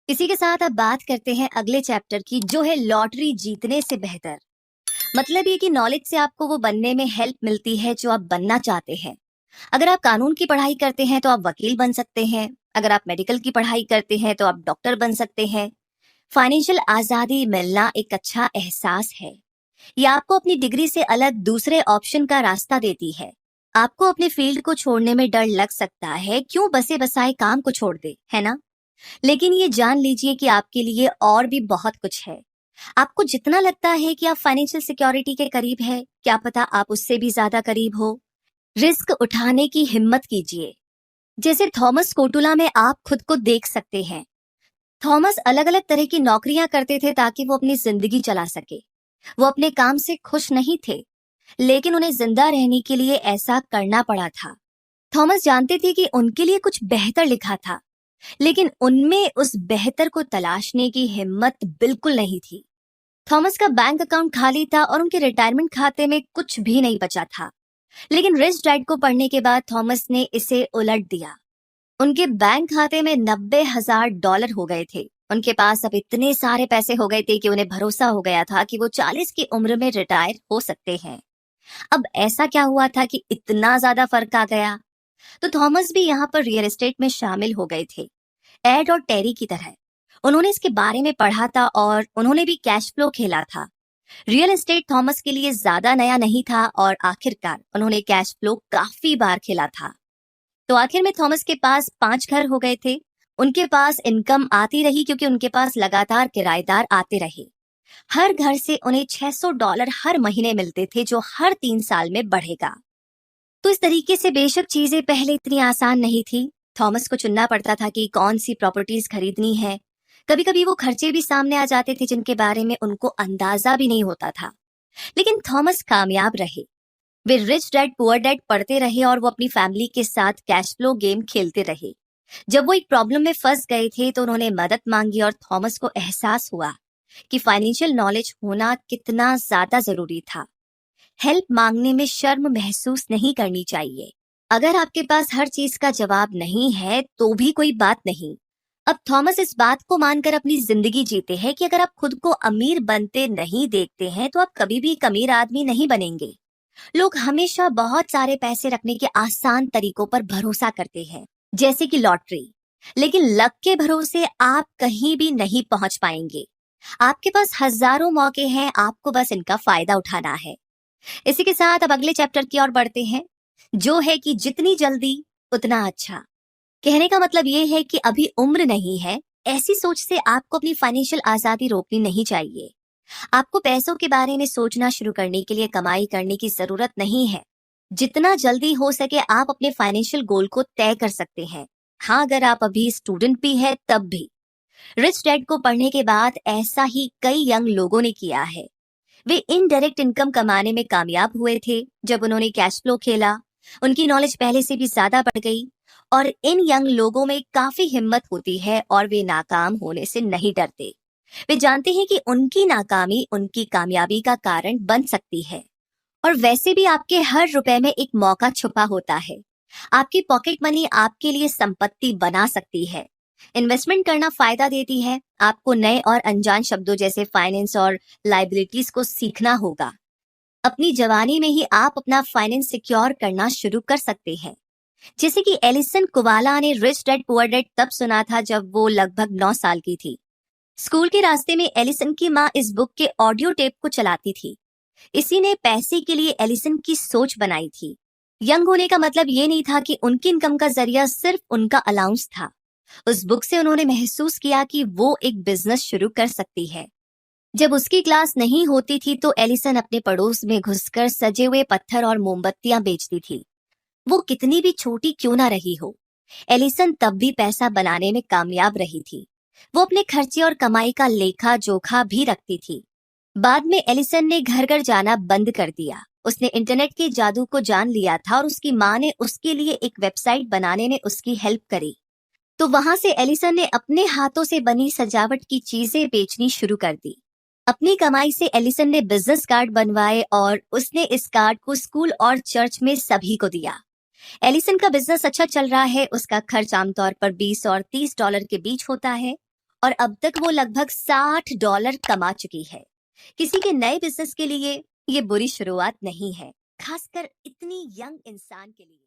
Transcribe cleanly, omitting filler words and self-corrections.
इसी के साथ अब बात करते हैं अगले चैप्टर की, जो है लॉटरी जीतने से बेहतर। मतलब ये कि नॉलेज से आपको वो बनने में हेल्प मिलती है जो आप बनना चाहते हैं। अगर आप कानून की पढ़ाई करते हैं तो आप वकील बन सकते हैं। अगर आप मेडिकल की पढ़ाई करते हैं तो आप डॉक्टर बन सकते हैं। फाइनेंशियल आजादी मिलना एक अच्छा एहसास है। ये आपको अपनी डिग्री से अलग दूसरे ऑप्शन का रास्ता देती है। आपको अपने फील्ड को छोड़ने में डर लग सकता है, क्यों बसे बसाए काम को छोड़ दे, है ना? लेकिन ये जान लीजिए कि आपके लिए और भी बहुत कुछ है। आपको जितना लगता है कि आप फाइनेंशियल सिक्योरिटी के करीब है, क्या पता आप उससे भी ज्यादा करीब हो। रिस्क उठाने की हिम्मत कीजिए। जैसे थॉमस कोटुला में आप खुद को देख सकते हैं। थॉमस अलग अलग तरह की नौकरियां करते थे ताकि वो अपनी जिंदगी चला सके। वो अपने काम से खुश नहीं थे, लेकिन उन्हें जिंदा रहने के लिए ऐसा करना पड़ा था। थॉमस जानते थे कि उनके लिए कुछ बेहतर लिखा था, लेकिन उनमें उस बेहतर को तलाशने की हिम्मत बिल्कुल नहीं थी। थॉमस का बैंक अकाउंट खाली था और उनके रिटायरमेंट खाते में कुछ भी नहीं बचा था। लेकिन रिच डैड को पढ़ने के बाद थॉमस ने इसे उलट दिया। उनके बैंक खाते में $90,000 हो गए थे। उनके पास अब इतने सारे पैसे हो गए थे कि उन्हें भरोसा हो गया था कि वो 40 की उम्र में रिटायर हो सकते हैं। अब ऐसा क्या हुआ था कि इतना ज्यादा फर्क आ गया? तो थॉमस भी यहाँ पर रियल एस्टेट में शामिल हो गए थे, एड और टेरी की तरह। उन्होंने इसके बारे में पढ़ा था और उन्होंने भी कैश फ्लो खेला था। रियल एस्टेट थॉमस के लिए ज्यादा नया नहीं था और आखिरकार उन्होंने कैश फ्लो काफी बार खेला था। तो आखिर में थॉमस के पास 5 घर हो गए थे। उनके पास इनकम आती रही क्योंकि उनके पास लगातार किराएदार आते रहे। हर घर से उन्हें $600 हर महीने मिलते थे, जो हर 3 साल में बढ़ेगा। तो इस तरीके से बेशक चीजें पहले इतनी आसान नहीं थी। थॉमस को चुनना पड़ता था कि कौन सी प्रॉपर्टीज खरीदनी है। कभी कभी वो खर्चे भी सामने आ जाते थे जिनके बारे में उनको अंदाजा भी नहीं होता था। लेकिन थॉमस कामयाब रहे। वे रिच डैड पुअर डैड पढ़ते रहे और वो अपनी फैमिली के साथ कैश फ्लो गेम खेलते रहे। जब वो एक प्रॉब्लम में फंस गए थे तो उन्होंने मदद मांगी और थॉमस को एहसास हुआ कि फाइनेंशियल नॉलेज होना कितना ज्यादा जरूरी था। हेल्प मांगने में शर्म महसूस नहीं करनी चाहिए। अगर आपके पास हर चीज का जवाब नहीं है तो भी कोई बात नहीं। अब थॉमस इस बात को मानकर अपनी जिंदगी जीते हैं कि अगर आप खुद को अमीर बनते नहीं देखते हैं तो आप कभी भी एक अमीर आदमी नहीं बनेंगे। लोग हमेशा बहुत सारे पैसे रखने के आसान तरीकों पर भरोसा करते हैं, जैसे कि लॉटरी। लेकिन लक के भरोसे आप कहीं भी नहीं पहुंच पाएंगे। आपके पास हजारों मौके हैं, आपको बस इनका फायदा उठाना है। इसी के साथ अब अगले चैप्टर की ओर बढ़ते हैं, जो है कि जितनी जल्दी उतना अच्छा। कहने का मतलब ये है कि अभी उम्र नहीं है। ऐसी सोच से आपको अपनी फाइनेंशियल आजादी रोकनी नहीं चाहिए। आपको पैसों के बारे में सोचना शुरू करने के लिए कमाई करने की जरूरत नहीं है। जितना जल्दी हो सके आप अपने फाइनेंशियल गोल को तय कर सकते हैं। हाँ, अगर आप अभी स्टूडेंट भी है तब भी। रिच डैड को पढ़ने के बाद ऐसा ही कई यंग लोगों ने किया है। वे इनडायरेक्ट इनकम कमाने में कामयाब हुए थे जब उन्होंने कैश फ्लो खेला। उनकी नॉलेज पहले से भी ज्यादा बढ़ गई और इन यंग लोगों में काफी हिम्मत होती है और वे नाकाम होने से नहीं डरते। वे जानते हैं कि उनकी नाकामी उनकी कामयाबी का कारण बन सकती है। और वैसे भी आपके हर रुपए में एक मौका छुपा होता है। आपकी पॉकेट मनी आपके लिए संपत्ति बना सकती है। इन्वेस्टमेंट करना फायदा देती है। आपको नए और अनजान शब्दों जैसे फाइनेंस और लाइबिलिटीज को सीखना होगा। अपनी जवानी में ही आप अपना फाइनेंस सिक्योर करना शुरू कर सकते हैं। जैसे कि एलिसन कुवाला ने रिच डैड पुअर डैड तब सुना था जब वो लगभग 9 साल की थी। स्कूल के रास्ते में एलिसन की माँ इस बुक के ऑडियो टेप को चलाती थी। इसी ने पैसे के लिए एलिसन की सोच बनाई थी। यंग होने का मतलब ये नहीं था कि उनकी इनकम का जरिया सिर्फ उनका अलाउंस था। उस बुक से उन्होंने महसूस किया कि वो एक बिजनेस शुरू कर सकती है। जब उसकी क्लास नहीं होती थी तो एलिसन अपने पड़ोस में घुसकर सजे हुए पत्थर और मोमबत्तियां बेचती थी। वो कितनी भी छोटी क्यों ना रही हो, एलिसन तब भी पैसा बनाने में कामयाब रही थी। वो अपने खर्चे और कमाई का लेखा जोखा भी रखती थी। बाद में एलिसन ने घर घर जाना बंद कर दिया। उसने इंटरनेट के जादू को जान लिया था और उसकी माँ ने उसके लिए एक वेबसाइट बनाने में उसकी हेल्प करी। तो वहां से एलिसन ने अपने हाथों से बनी सजावट की चीजें बेचनी शुरू कर दी। अपनी कमाई से एलिसन ने बिजनेस कार्ड बनवाए और उसने इस कार्ड को स्कूल और चर्च में सभी को दिया। एलिसन का बिजनेस अच्छा चल रहा है। उसका खर्च आमतौर पर $20 और $30 के बीच होता है और अब तक वो लगभग $60 कमा चुकी है। किसी के नए बिजनेस के लिए ये बुरी शुरुआत नहीं है, खासकर इतनी यंग इंसान के लिए।